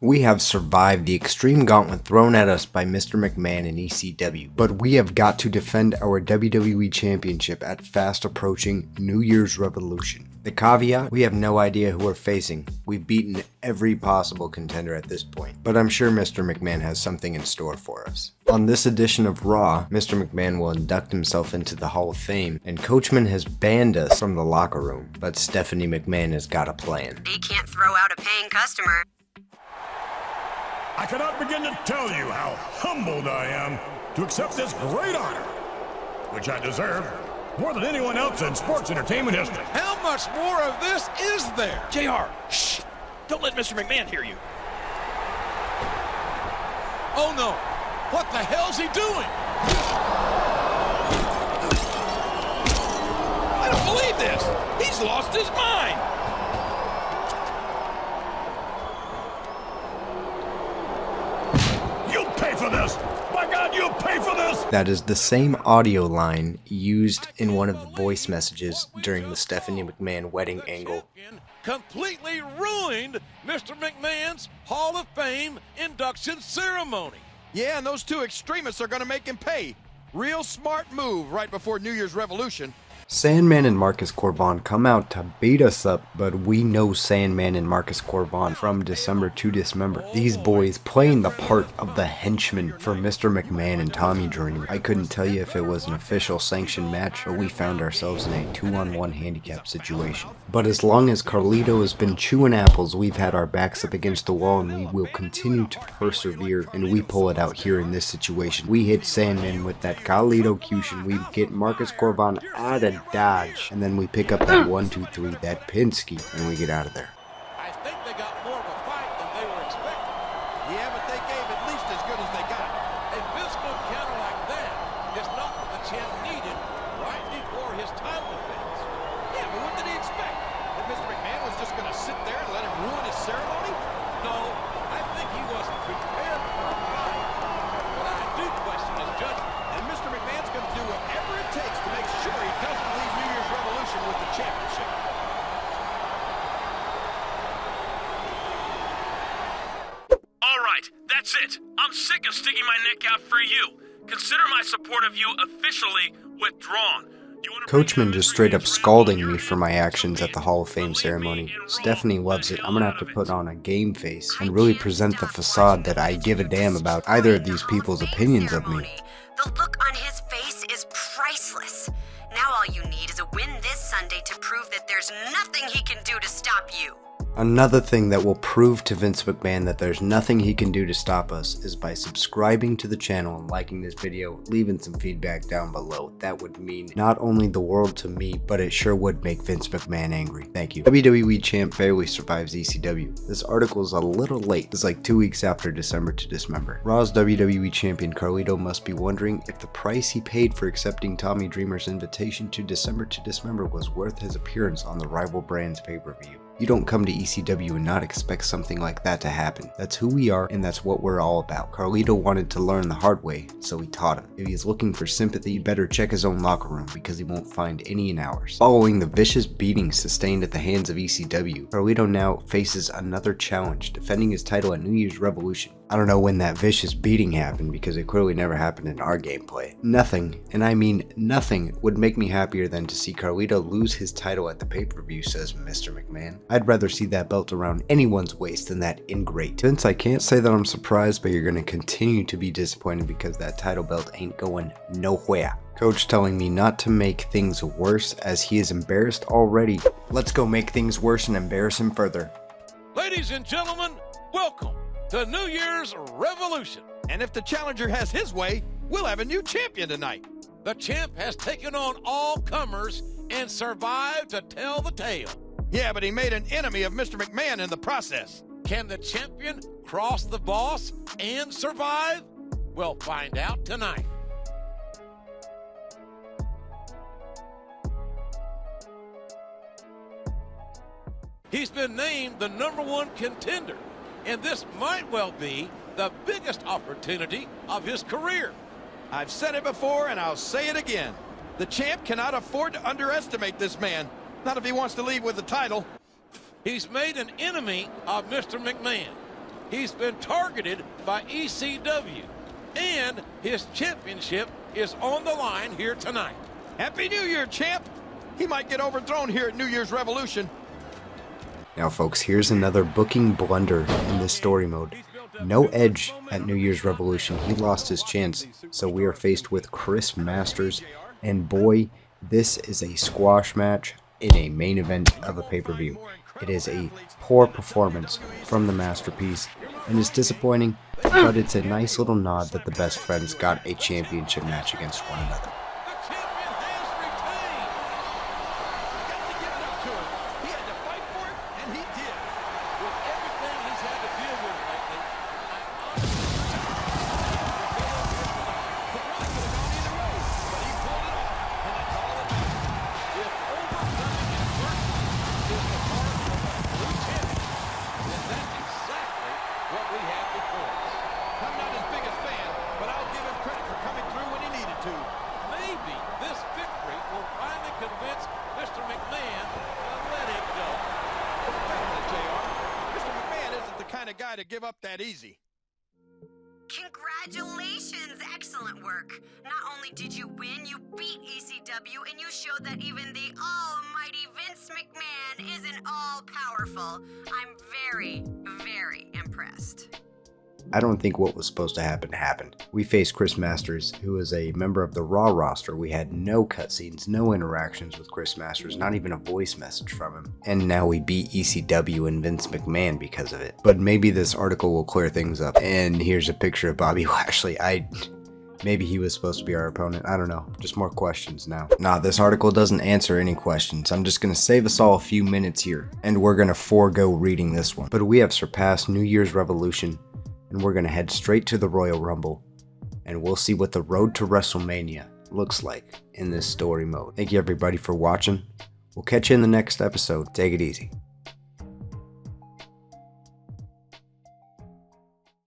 We have survived the extreme gauntlet thrown at us by Mr. McMahon and ECW, but we have got to defend our WWE Championship at fast approaching New Year's Revolution. The caveat, we have no idea who we're facing. We've beaten every possible contender at this point, but I'm sure Mr. McMahon has something in store for us. On this edition of Raw, Mr. McMahon will induct himself into the Hall of Fame, and Coachman has banned us from the locker room, but Stephanie McMahon has got a plan. He can't throw out a paying customer. I cannot begin to tell you how humbled I am to accept this great honor, which I deserve more than anyone else in sports entertainment history. How much more of this is there? JR, shh! Don't let Mr. McMahon hear you. Oh no! What the hell's he doing? I don't believe this! He's lost his mind! You'll pay for this! My God, you'll pay for this! That is the same audio line used in one of the voice messages during the Stephanie McMahon wedding angle. Completely ruined Mr. McMahon's Hall of Fame induction ceremony. Yeah, and those two extremists are going to make him pay. Real smart move right before New Year's Revolution. Sandman and Marcus Corban come out to beat us up, but we know Sandman and Marcus Corban from December to Dismember. These boys playing the part of the henchmen for Mr. McMahon and Tommy Dreamer. I couldn't tell you if it was an official sanctioned match, but we found ourselves in a 2-on-1 handicap situation. But as long as Carlito has been chewing apples, we've had our backs up against the wall, and we will continue to persevere, and we pull it out here in this situation. We hit Sandman with that Carlito Cushion, we get Marcus Corban out of dodge, and then we pick up that 1-2-3, that Pinsky, and we get out of there. I think they got more of a fight than they were expecting. Yeah, but they gave at least as good as they got. A physical counter like that is not what the champ needed right before his title defense. Yeah, but what did he expect? That Mr. McMahon was just going to sit there and let him ruin his ceremony? No, I think he wasn't prepared for a fight. But I do question his judgment. And Mr. McMahon's going to do whatever it takes to make sure he doesn't leave New Year's Revolution with the championship. All right, that's it. I'm sick of sticking my neck out for you. Consider my support of you officially withdrawn. Coachman just straight up scalding me for my actions at the Hall of Fame ceremony. Stephanie loves it. I'm gonna have to put on a game face and really present the facade that I give a damn about either of these people's opinions of me. The look on his face is priceless. Now all you need is a win this Sunday to prove that there's nothing he can do to stop you. Another thing that will prove to Vince McMahon that there's nothing he can do to stop us is by subscribing to the channel and liking this video, leaving some feedback down below. That would mean not only the world to me, but it sure would make Vince McMahon angry. Thank you. WWE champ barely survives ECW. This article is a little late. It's like 2 weeks after December to Dismember. Raw's WWE champion Carlito must be wondering if the price he paid for accepting Tommy Dreamer's invitation to December to Dismember was worth his appearance on the rival brand's pay-per-view. You don't come to ECW and not expect something like that to happen. That's who we are, and that's what we're all about. Carlito wanted to learn the hard way, so we taught him. If he's looking for sympathy, better check his own locker room, because he won't find any in ours. Following the vicious beating sustained at the hands of ECW, Carlito now faces another challenge, defending his title at New Year's Revolution. I don't know when that vicious beating happened, because it clearly never happened in our gameplay. Nothing, and I mean nothing, would make me happier than to see Carlito lose his title at the pay-per-view, says Mr. McMahon. I'd rather see that belt around anyone's waist than that ingrate. Vince, I can't say that I'm surprised, but you're going to continue to be disappointed because that title belt ain't going nowhere. Coach telling me not to make things worse as he is embarrassed already. Let's go make things worse and embarrass him further. Ladies and gentlemen, welcome to New Year's Revolution. And if the challenger has his way, we'll have a new champion tonight. The champ has taken on all comers and survived to tell the tale. Yeah, but he made an enemy of Mr. McMahon in the process. Can the champion cross the boss and survive? We'll find out tonight. He's been named the #1 contender, and this might well be the biggest opportunity of his career. I've said it before, and I'll say it again. The champ cannot afford to underestimate this man. Not if he wants to leave with the title. He's made an enemy of Mr. McMahon. he's been targeted by ECW. And his championship is on the line here tonight. Happy New Year, champ! He might get overthrown here at New Year's Revolution. Now folks, here's another booking blunder in this story mode. No Edge at New Year's Revolution. He lost his chance, so we are faced with Chris Masters, and boy, this is a squash match in a main event of a pay-per-view. It is a poor performance from the Masterpiece, and it's disappointing, but it's a nice little nod that the best friends got a championship match against one another. The champion has retained. Got to give it up to him. He had to fight for it, and he did. With everything he's had to deal with lately, I'm not his biggest fan, but I'll give him credit for coming through when he needed to. Maybe this victory will finally convince Mr. McMahon to let him go. Wait a minute, JR. Mr. McMahon isn't the kind of guy to give up that easy. Congratulations! Excellent work. Not only did you win, you beat ECW, and you showed that even the almighty Vince McMahon isn't all-powerful. I'm very, very impressed. I don't think what was supposed to happen happened. We faced Chris Masters, who is a member of the Raw roster. We had no cutscenes, no interactions with Chris Masters, not even a voice message from him. And now we beat ECW and Vince McMahon because of it. But maybe this article will clear things up. And here's a picture of Bobby Lashley. Maybe he was supposed to be our opponent. I don't know. Just more questions now. Nah, this article doesn't answer any questions. I'm just going to save us all a few minutes here, and we're going to forego reading this one. But we have surpassed New Year's Revolution, and we're going to head straight to the Royal Rumble, and we'll see what the road to WrestleMania looks like in this story mode. Thank you everybody for watching. We'll catch you in the next episode. Take it easy.